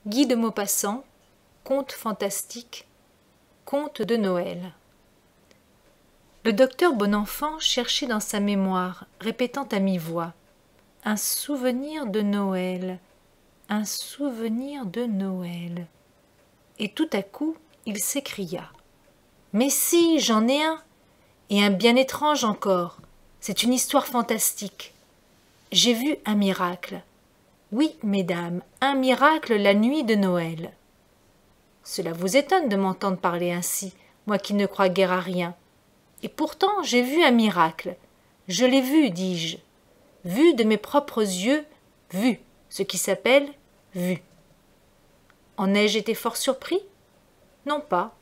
Guy de Maupassant, Contes fantastiques, Contes de Noël. Le docteur Bonenfant cherchait dans sa mémoire, répétant à mi-voix « Un souvenir de Noël, un souvenir de Noël ». Et tout à coup, il s'écria « Mais si, j'en ai un, et un bien étrange encore, c'est une histoire fantastique. J'ai vu un miracle. Oui, mesdames, un miracle la nuit de Noël. » Cela vous étonne de m'entendre parler ainsi, moi qui ne crois guère à rien. Et pourtant j'ai vu un miracle. Je l'ai vu, dis-je. Vu de mes propres yeux, vu, ce qui s'appelle vu. En ai-je été fort surpris? Non pas.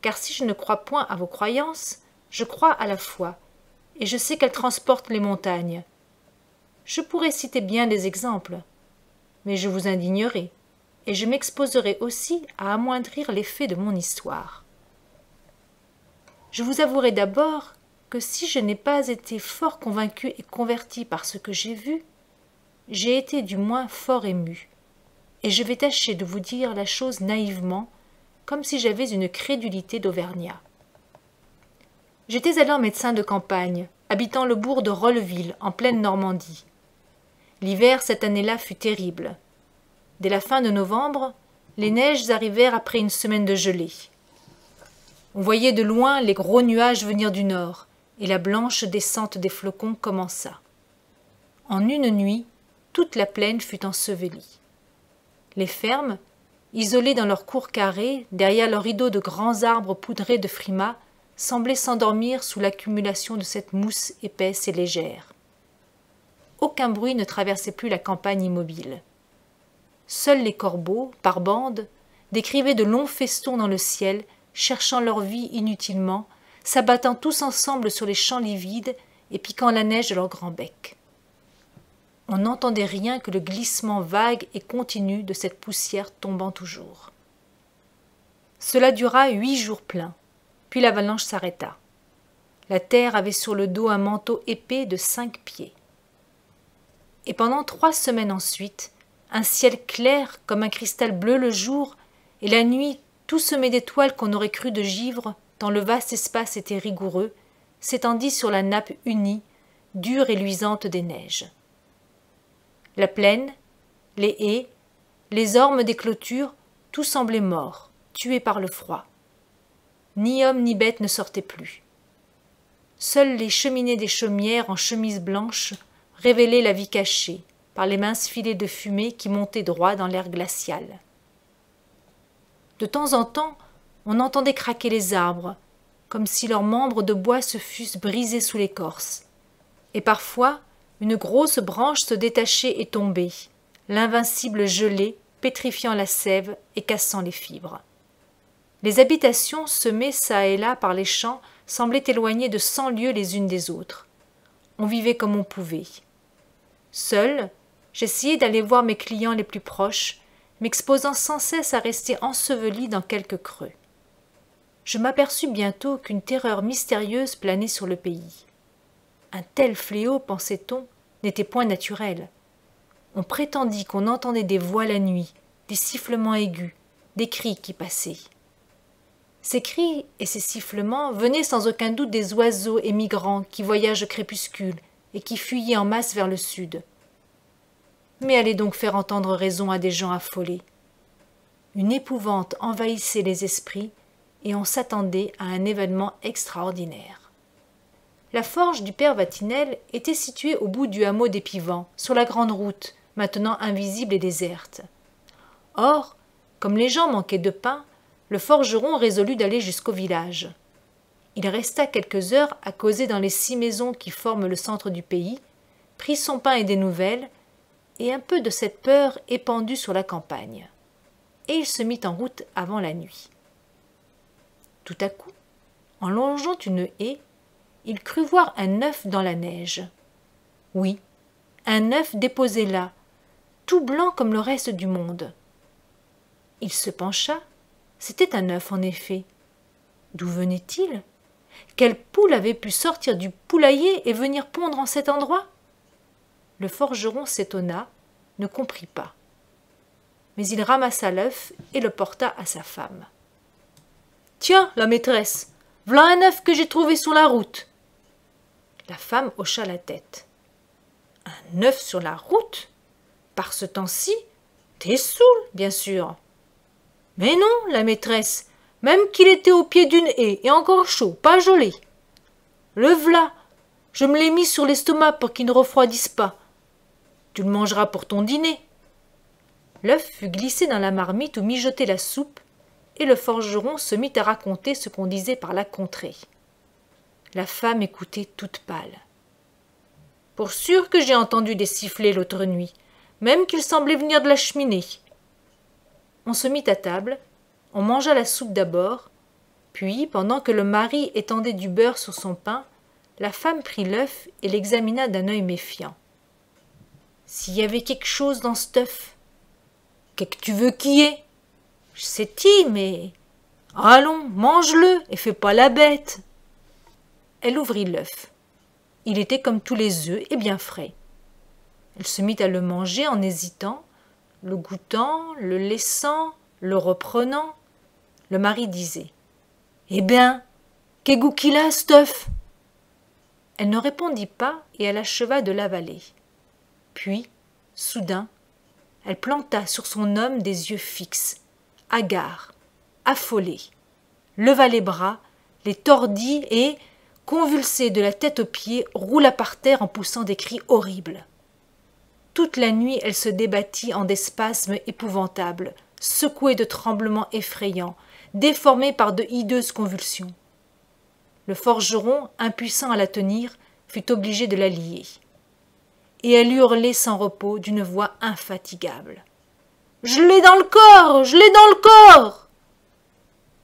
Car si je ne crois point à vos croyances, je crois à la foi, et je sais qu'elle transporte les montagnes. Je pourrais citer bien des exemples, mais je vous indignerai, et je m'exposerai aussi à amoindrir l'effet de mon histoire. Je vous avouerai d'abord que si je n'ai pas été fort convaincu et converti par ce que j'ai vu, j'ai été du moins fort ému, et je vais tâcher de vous dire la chose naïvement, comme si j'avais une crédulité d'Auvergnat. J'étais alors médecin de campagne, habitant le bourg de Rolleville, en pleine Normandie. L'hiver cette année-là fut terrible. Dès la fin de novembre, les neiges arrivèrent après une semaine de gelée. On voyait de loin les gros nuages venir du nord, et la blanche descente des flocons commença. En une nuit, toute la plaine fut ensevelie. Les fermes, isolées dans leurs cours carrées, derrière leurs rideaux de grands arbres poudrés de frimas, semblaient s'endormir sous l'accumulation de cette mousse épaisse et légère. Aucun bruit ne traversait plus la campagne immobile. Seuls les corbeaux, par bandes, décrivaient de longs festons dans le ciel, cherchant leur vie inutilement, s'abattant tous ensemble sur les champs livides et piquant la neige de leurs grands becs. On n'entendait rien que le glissement vague et continu de cette poussière tombant toujours. Cela dura 8 jours pleins, puis l'avalanche s'arrêta. La terre avait sur le dos un manteau épais de 5 pieds. Et pendant 3 semaines ensuite, un ciel clair comme un cristal bleu le jour, et la nuit tout semé d'étoiles qu'on aurait cru de givre, tant le vaste espace était rigoureux, s'étendit sur la nappe unie, dure et luisante des neiges. La plaine, les haies, les ormes des clôtures, tout semblait mort, tué par le froid. Ni homme ni bête ne sortaient plus. Seules les cheminées des chaumières en chemise blanche révélaient la vie cachée par les minces filets de fumée qui montaient droit dans l'air glacial. De temps en temps, on entendait craquer les arbres, comme si leurs membres de bois se fussent brisés sous l'écorce. Et parfois, une grosse branche se détachait et tombait, l'invincible gelée pétrifiant la sève et cassant les fibres. Les habitations semées çà et là par les champs semblaient éloignées de 100 lieues les unes des autres. On vivait comme on pouvait. Seul, j'essayais d'aller voir mes clients les plus proches, m'exposant sans cesse à rester enseveli dans quelques creux. Je m'aperçus bientôt qu'une terreur mystérieuse planait sur le pays. Un tel fléau, pensait-on, n'était point naturel. On prétendit qu'on entendait des voix la nuit, des sifflements aigus, des cris qui passaient. Ces cris et ces sifflements venaient sans aucun doute des oiseaux émigrants qui voyagent au crépuscule et qui fuyaient en masse vers le sud. Mais allez donc faire entendre raison à des gens affolés. Une épouvante envahissait les esprits et on s'attendait à un événement extraordinaire. La forge du père Vatinel était située au bout du hameau d'Épivant, sur la grande route, maintenant invisible et déserte. Or, comme les gens manquaient de pain, le forgeron résolut d'aller jusqu'au village. Il resta quelques heures à causer dans les 6 maisons qui forment le centre du pays, prit son pain et des nouvelles, et un peu de cette peur épandue sur la campagne. Et il se mit en route avant la nuit. Tout à coup, en longeant une haie, il crut voir un œuf dans la neige. Oui, un œuf déposé là, tout blanc comme le reste du monde. Il se pencha. C'était un œuf, en effet. D'où venait-il? Quelle poule avait pu sortir du poulailler et venir pondre en cet endroit? Le forgeron s'étonna, ne comprit pas. mais il ramassa l'œuf et le porta à sa femme. « Tiens, la maîtresse, v'là un œuf que j'ai trouvé sur la route. » La femme hocha la tête. « Un œuf sur la route? Par ce temps-ci? T'es saoul, bien sûr. »« Mais non, la maîtresse, même qu'il était au pied d'une haie et encore chaud, pas joli. Le v'là, je me l'ai mis sur l'estomac pour qu'il ne refroidisse pas. Tu le mangeras pour ton dîner. » L'œuf fut glissé dans la marmite où mijotait la soupe, et le forgeron se mit à raconter ce qu'on disait par la contrée. La femme écoutait toute pâle. « Pour sûr que j'ai entendu des sifflets l'autre nuit, même qu'ils semblaient venir de la cheminée. » On se mit à table, on mangea la soupe d'abord, puis, pendant que le mari étendait du beurre sur son pain, la femme prit l'œuf et l'examina d'un œil méfiant. « S'il y avait quelque chose dans cet œuf, qu'est-ce que tu veux qu'il y ait? Je sais-tu, mais... Allons, mange-le et fais pas la bête. » Elle ouvrit l'œuf. Il était comme tous les œufs et bien frais. Elle se mit à le manger en hésitant, le goûtant, le laissant, le reprenant. Le mari disait « Eh bien, qu'est goût qu'il a, cet œuf ?» Elle ne répondit pas et elle acheva de l'avaler. Puis, soudain, elle planta sur son homme des yeux fixes, hagards, affolés, leva les bras, les tordit et, convulsée de la tête aux pieds, roula par terre en poussant des cris horribles. Toute la nuit, elle se débattit en des spasmes épouvantables, secouée de tremblements effrayants, déformée par de hideuses convulsions. Le forgeron, impuissant à la tenir, fut obligé de la lier. Et elle hurlait sans repos d'une voix infatigable. « Je l'ai dans le corps! Je l'ai dans le corps !»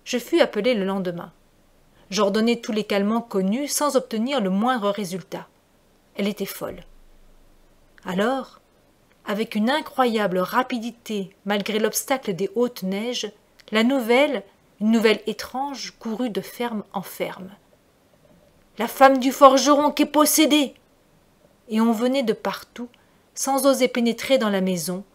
Je fus appelé le lendemain. J'ordonnai tous les calmants connus sans obtenir le moindre résultat. Elle était folle. Alors, avec une incroyable rapidité, malgré l'obstacle des hautes neiges, la nouvelle, une nouvelle étrange, courut de ferme en ferme. « La femme du forgeron qui est possédée !» Et on venait de partout, sans oser pénétrer dans la maison.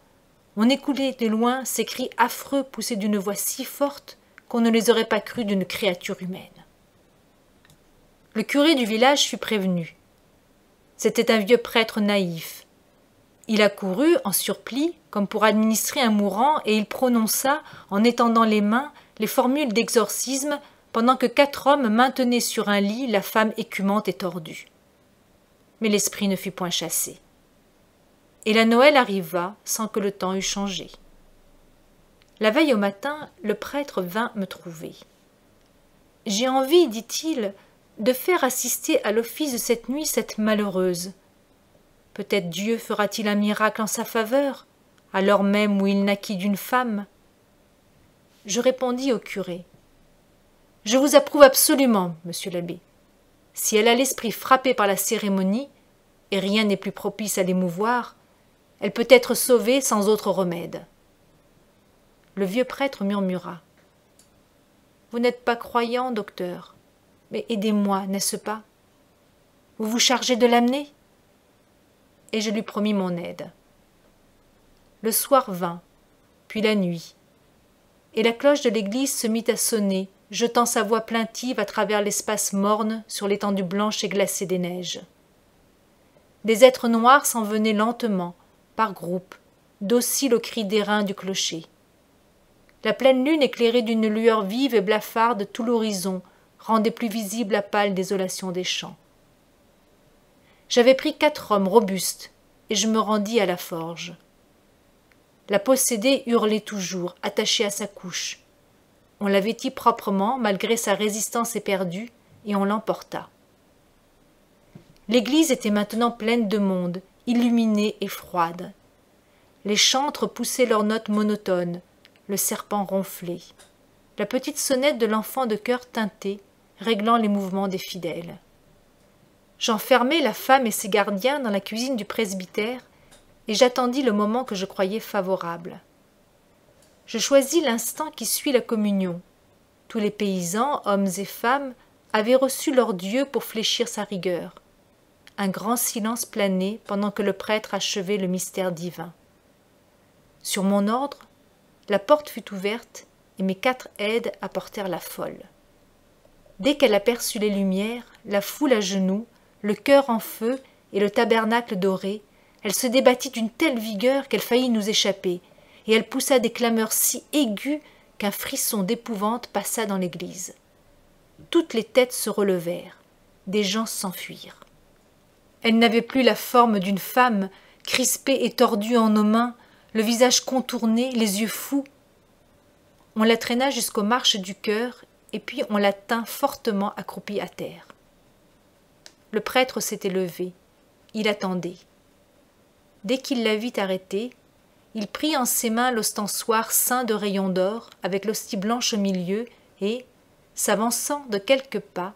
On écoutait de loin ces cris affreux poussés d'une voix si forte qu'on ne les aurait pas crus d'une créature humaine. Le curé du village fut prévenu. C'était un vieux prêtre naïf. Il accourut en surplis, comme pour administrer un mourant, et il prononça, en étendant les mains, les formules d'exorcisme, pendant que 4 hommes maintenaient sur un lit la femme écumante et tordue. Mais l'esprit ne fut point chassé. Et la Noël arriva sans que le temps eût changé. La veille au matin, le prêtre vint me trouver. « J'ai envie, dit-il, de faire assister à l'office de cette nuit cette malheureuse. Peut-être Dieu fera-t-il un miracle en sa faveur, alors même où il naquit d'une femme. » Je répondis au curé. « Je vous approuve absolument, monsieur l'abbé. Si elle a l'esprit frappé par la cérémonie, et rien n'est plus propice à l'émouvoir, elle peut être sauvée sans autre remède. » Le vieux prêtre murmura. « Vous n'êtes pas croyant, docteur, mais aidez-moi, n'est-ce pas? Vous vous chargez de l'amener ?» Et je lui promis mon aide. Le soir vint, puis la nuit, et la cloche de l'église se mit à sonner, jetant sa voix plaintive à travers l'espace morne sur l'étendue blanche et glacée des neiges. Des êtres noirs s'en venaient lentement, par groupes, dociles au cri d'airain du clocher. La pleine lune éclairée d'une lueur vive et blafarde tout l'horizon rendait plus visible la pâle désolation des champs. J'avais pris 4 hommes robustes, et je me rendis à la forge. La possédée hurlait toujours, attachée à sa couche. On la vêtit proprement, malgré sa résistance éperdue, et on l'emporta. L'église était maintenant pleine de monde, illuminée et froide. Les chantres poussaient leurs notes monotones, le serpent ronflait. La petite sonnette de l'enfant de chœur tintait, réglant les mouvements des fidèles. J'enfermai la femme et ses gardiens dans la cuisine du presbytère, et j'attendis le moment que je croyais favorable. Je choisis l'instant qui suit la communion. Tous les paysans, hommes et femmes, avaient reçu leur Dieu pour fléchir sa rigueur. Un grand silence planait pendant que le prêtre achevait le mystère divin. Sur mon ordre, la porte fut ouverte et mes 4 aides apportèrent la folle. Dès qu'elle aperçut les lumières, la foule à genoux, le chœur en feu et le tabernacle doré, elle se débattit d'une telle vigueur qu'elle faillit nous échapper, et elle poussa des clameurs si aiguës qu'un frisson d'épouvante passa dans l'église. Toutes les têtes se relevèrent, des gens s'enfuirent. Elle n'avait plus la forme d'une femme, crispée et tordue en nos mains, le visage contourné, les yeux fous. On la traîna jusqu'aux marches du chœur, et puis on la tint fortement accroupie à terre. Le prêtre s'était levé. Il attendait. Dès qu'il la vit arrêtée, il prit en ses mains l'ostensoir ceint de rayons d'or, avec l'hostie blanche au milieu, et, s'avançant de quelques pas,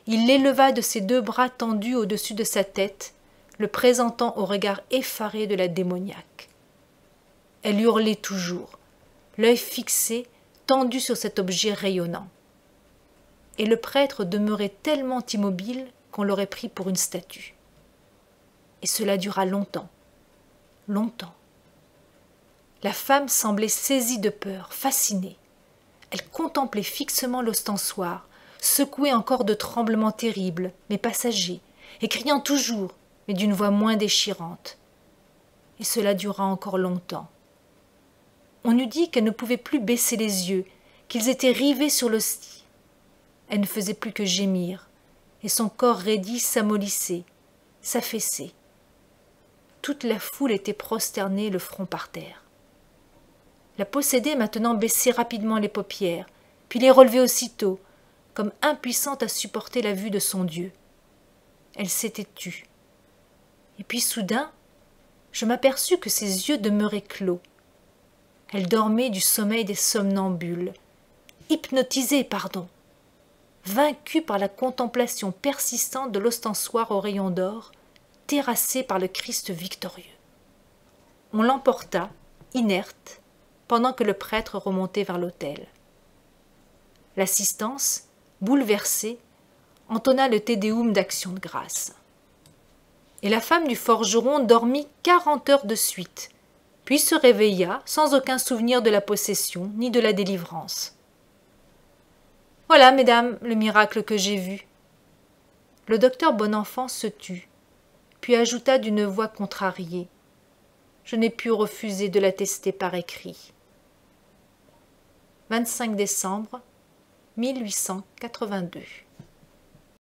il l'éleva de ses 2 bras tendus au-dessus de sa tête, le présentant au regard effaré de la démoniaque. Elle hurlait toujours, l'œil fixé, tendu sur cet objet rayonnant. Et le prêtre demeurait tellement immobile qu'on l'aurait pris pour une statue. Et cela dura longtemps, longtemps. La femme semblait saisie de peur, fascinée. Elle contemplait fixement l'ostensoir, secouée encore de tremblements terribles, mais passagers, et criant toujours, mais d'une voix moins déchirante. Et cela dura encore longtemps. On eût dit qu'elle ne pouvait plus baisser les yeux, qu'ils étaient rivés sur l'hostie. Elle ne faisait plus que gémir, et son corps raidi s'amollissait, s'affaissait. Toute la foule était prosternée, le front par terre. La possédée maintenant baissait rapidement les paupières, puis les relevait aussitôt, comme impuissante à supporter la vue de son Dieu. Elle s'était tue. Et puis soudain, je m'aperçus que ses yeux demeuraient clos. Elle dormait du sommeil des somnambules, hypnotisée, vaincue par la contemplation persistante de l'ostensoir aux rayons d'or, terrassée par le Christ victorieux. On l'emporta, inerte, pendant que le prêtre remontait vers l'autel. L'assistance, bouleversée, entonna le Te Deum d'action de grâce. Et la femme du forgeron dormit 40 heures de suite, puis se réveilla sans aucun souvenir de la possession ni de la délivrance. Voilà, mesdames, le miracle que j'ai vu. Le docteur Bonenfant se tut, puis ajouta d'une voix contrariée. Je n'ai pu refuser de l'attester par écrit. 25 décembre 1882.